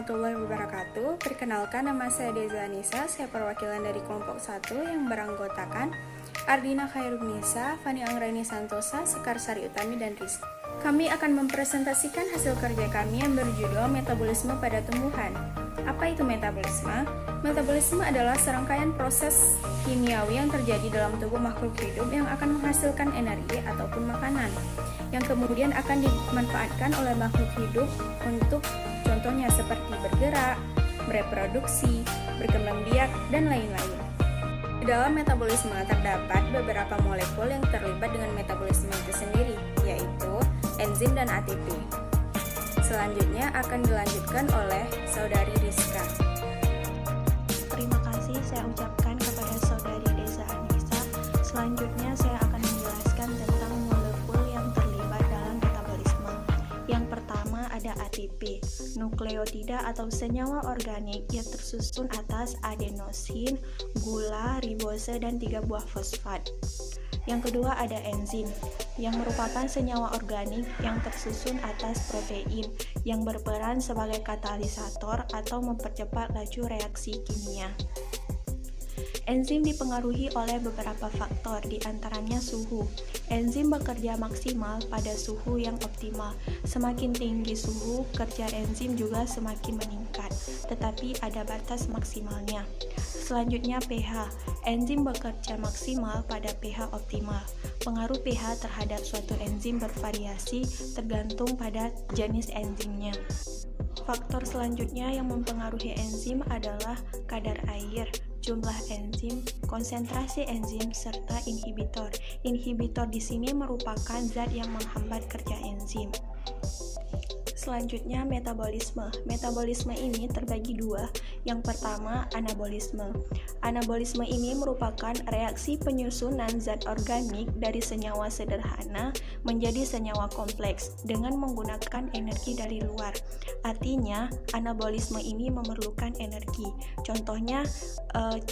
warahmatullahi wabarakatuh. Perkenalkan, nama saya Deza Anissa. Saya perwakilan dari kelompok 1 yang beranggotakan Ardina Khairunisa, Fani Anggraini Santosa, Sekar Sari Utami, dan Rizky. Kami akan mempresentasikan hasil kerja kami yang berjudul Metabolisme pada Tumbuhan. Apa itu metabolisme? Metabolisme adalah serangkaian proses kimiawi yang terjadi dalam tubuh makhluk hidup yang akan menghasilkan energi ataupun makanan, yang kemudian akan dimanfaatkan oleh makhluk hidup untuk contohnya seperti bergerak, bereproduksi, berkembang biak, dan lain-lain. Di dalam metabolisme terdapat beberapa molekul yang terlibat dengan metabolisme itu sendiri, yaitu enzim dan ATP. Selanjutnya akan dilanjutkan oleh Saudari Rizka. Terima kasih saya ucapkan kepada Saudari Deza Anissa. Selanjutnya saya akan menjelaskan tentang molekul yang terlibat dalam metabolisme. Yang pertama ada ATP, nukleotida atau senyawa organik yang tersusun atas adenosin, gula, ribose, dan 3 buah fosfat. Yang kedua ada enzim, yang merupakan senyawa organik yang tersusun atas protein yang berperan sebagai katalisator atau mempercepat laju reaksi kimia. Enzim dipengaruhi oleh beberapa faktor, di antaranya suhu. Enzim bekerja maksimal pada suhu yang optimal. Semakin tinggi suhu, kerja enzim juga semakin meningkat, tetapi ada batas maksimalnya. Selanjutnya pH. Enzim bekerja maksimal pada pH optimal. Pengaruh pH terhadap suatu enzim bervariasi tergantung pada jenis enzimnya. Faktor selanjutnya yang mempengaruhi enzim adalah kadar air, jumlah enzim, konsentrasi enzim, serta inhibitor. Inhibitor di sini merupakan zat yang menghambat kerja enzim. Selanjutnya metabolisme. Metabolisme ini terbagi dua. Yang pertama anabolisme. Anabolisme ini merupakan reaksi penyusunan zat organik dari senyawa sederhana menjadi senyawa kompleks dengan menggunakan energi dari luar. Artinya anabolisme ini memerlukan energi. Contohnya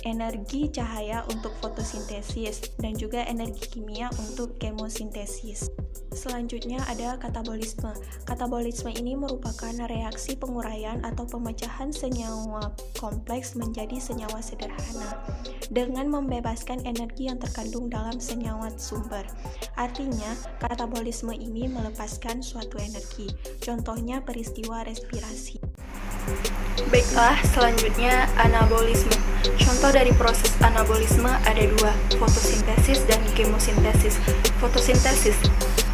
energi cahaya untuk fotosintesis dan juga energi kimia untuk kemosintesis. Selanjutnya ada katabolisme. Katabolisme ini merupakan reaksi penguraian atau pemecahan senyawa kompleks menjadi senyawa sederhana dengan membebaskan energi yang terkandung dalam senyawa sumber. Artinya, katabolisme ini melepaskan suatu energi. Contohnya peristiwa respirasi. Baiklah, selanjutnya anabolisme. Contoh dari proses anabolisme ada dua, fotosintesis dan kemosintesis. Fotosintesis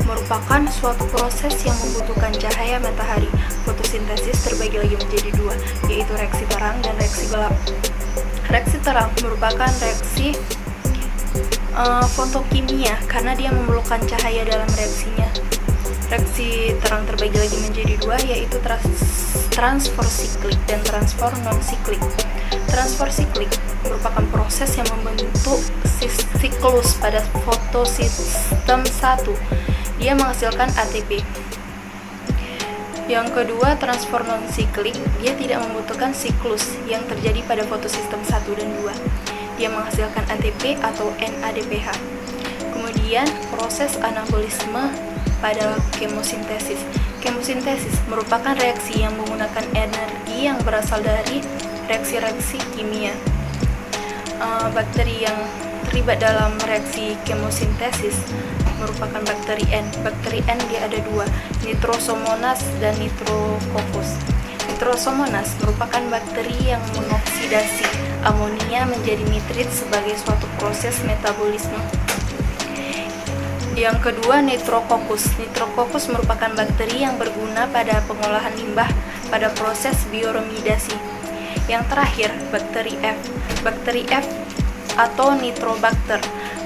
merupakan suatu proses yang membutuhkan cahaya matahari. Fotosintesis terbagi lagi menjadi dua, yaitu reaksi terang dan reaksi gelap. Reaksi terang merupakan reaksi fotokimia karena dia memerlukan cahaya dalam reaksinya. Reaksi terang terbagi lagi menjadi dua, yaitu transfer siklik dan transfer non-siklik. Transfer siklik merupakan proses yang membentuk siklus pada fotosistem 1. Dia menghasilkan ATP. Yang kedua, transfer non-siklik, dia tidak membutuhkan siklus yang terjadi pada fotosistem 1 dan 2. Dia menghasilkan ATP atau NADPH. Kemudian, proses anabolisme pada kemosintesis. Kemosintesis merupakan reaksi yang menggunakan energi yang berasal dari reaksi-reaksi kimia. Bakteri yang terlibat dalam reaksi kemosintesis merupakan bakteri N. Bakteri N dia ada dua, Nitrosomonas dan Nitrococcus. Nitrosomonas merupakan bakteri yang mengoksidasi amonia menjadi nitrit sebagai suatu proses metabolisme. Yang kedua, Nitrococcus. Nitrococcus merupakan bakteri yang berguna pada pengolahan limbah pada proses bioremidasi. Yang terakhir, bakteri F. Bakteri F atau Nitrobacter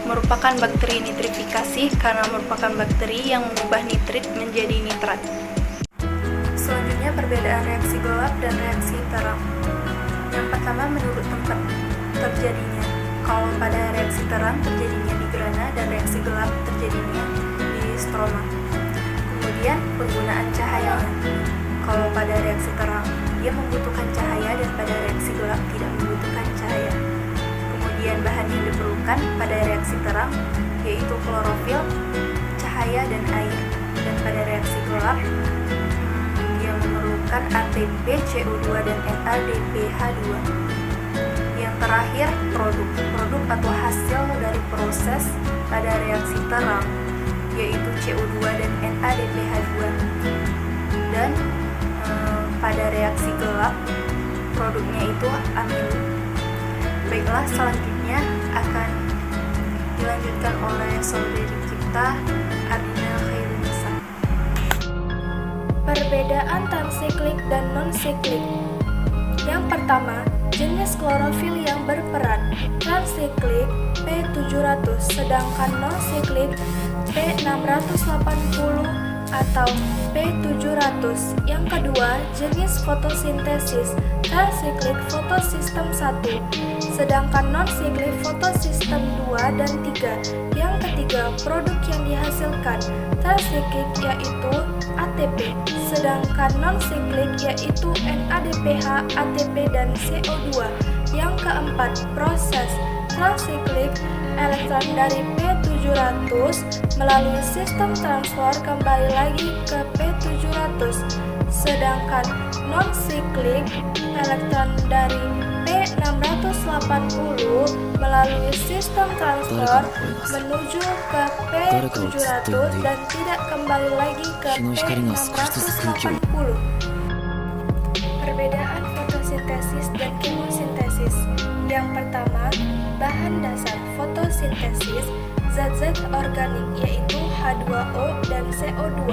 merupakan bakteri nitrifikasi karena merupakan bakteri yang mengubah nitrit menjadi nitrat. Selanjutnya, perbedaan reaksi gelap dan reaksi terang. Yang pertama, menurut tempat terjadinya. Kalau pada reaksi terang terjadinya di grana dan reaksi gelap terjadinya di stroma. Kemudian penggunaan cahayanya. Kalau pada reaksi terang dia membutuhkan cahaya dan pada reaksi gelap tidak membutuhkan cahaya. Kemudian bahan yang diperlukan pada reaksi terang yaitu klorofil, cahaya, dan air. Dan pada reaksi gelap dia memerlukan menghasilkan ATP, CO2, dan NADPH2. Yang terakhir, produk atau hasil dari proses pada reaksi terang, yaitu CO2 dan NADPH2. Dan pada reaksi gelap, produknya itu amil. Baiklah, selanjutnya akan dilanjutkan oleh saudari kita, Ardina Khairunisa. Perbedaan transiklik dan non-siklik. Yang pertama, jenis klorofil yang berperan. Transiklik P700, sedangkan non-siklik P680 atau P700. Yang kedua, jenis fotosintesis. Transiklik fotosistem 1, sedangkan non-siklik fotosistem 2 dan 3. Yang ketiga, produk yang dihasilkan. Transiklik yaitu ATP, sedangkan non-siklik yaitu NADPH, ATP, dan CO2. Yang keempat, proses. Transiklik elektron dari P700 melalui sistem transfer kembali lagi ke P700, sedangkan non-siklik elektron dari P680 melalui sistem transfer menuju ke P700 dan tidak kembali lagi ke P680. Perbedaan fotosintesis dan kemosintesis. Yang pertama, bahan dasar fotosintesis zat-zat organik yaitu H2O dan CO2,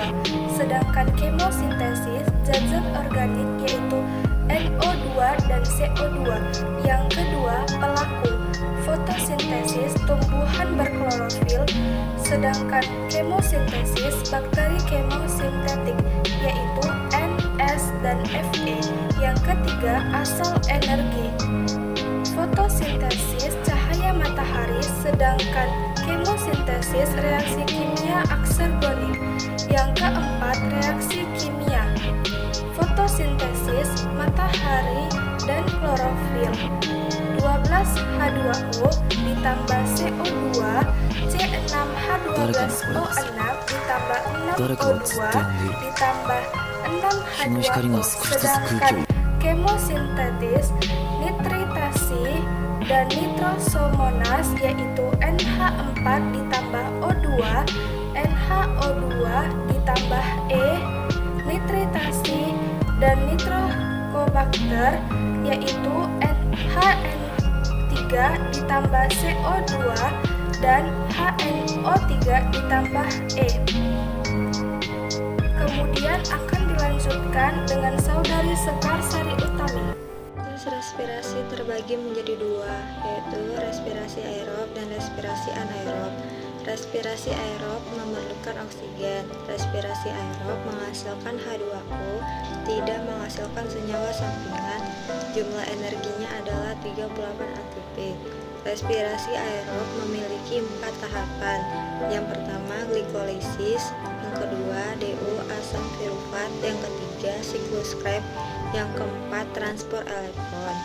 sedangkan kemosintesis zat-zat organik yaitu NO2 dan CO2. Yang kedua, pelaku fotosintesis tumbuhan berklorofil, sedangkan kemosintesis bakteri kemosintetik yaitu NS dan Fe. Yang ketiga, asal energi fotosintesis cahaya matahari, sedangkan kemosintesis reaksi kimia aksergonik. Yang keempat, reaksi kimia fotosintesis matahari dan klorofil. 12H2O ditambah CO2, C6H12O6 ditambah 6O2 ditambah 6H2O, sedangkan kemosintetis nitritasi dan nitrosomonas yaitu NH4 ditambah O2, NHO2 ditambah E, nitritasi dan nitrokobakter yaitu HN3 ditambah CO2 dan HNO3 ditambah E. Kemudian akan dilanjutkan dengan saudari Sekar Sari Utami. Respirasi terbagi menjadi dua, yaitu respirasi aerob dan respirasi anaerob. Respirasi aerob memerlukan oksigen. Respirasi aerob menghasilkan H2O, tidak menghasilkan senyawa sampingan. Jumlah energinya adalah 38 ATP. Respirasi aerob memiliki 4 tahapan. Yang pertama, glikolisis. Yang kedua, DO asam pirufat. Yang ketiga, siklus Krebs. Yang keempat, transport elektron.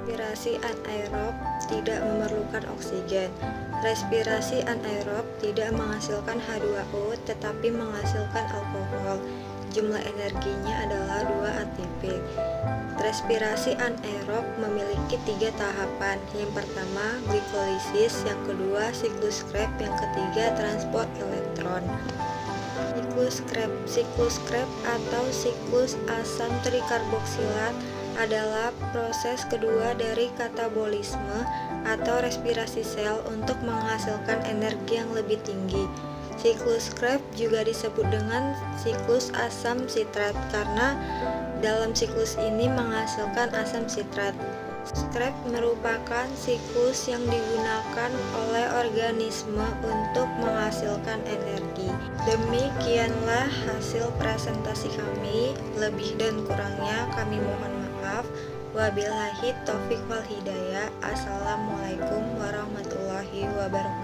Respirasi anaerob tidak memerlukan oksigen. Respirasi anaerob tidak menghasilkan H2O tetapi menghasilkan alkohol. Jumlah energinya adalah 2 ATP. Respirasi anaerob memiliki 3 tahapan. Yang pertama, glikolisis. Yang kedua, siklus Krebs. Yang ketiga, transport elektron. Siklus Krebs atau siklus asam trikarboksilat adalah proses kedua dari katabolisme atau respirasi sel untuk menghasilkan energi yang lebih tinggi. Siklus Krebs juga disebut dengan siklus asam sitrat karena dalam siklus ini menghasilkan asam sitrat. Krebs merupakan siklus yang digunakan oleh organisme untuk menghasilkan energi. Demikianlah hasil presentasi kami. Lebih dan kurangnya kami mohon maaf. Wabillahi taufiq wal hidayah. Assalamualaikum warahmatullahi wabarakatuh.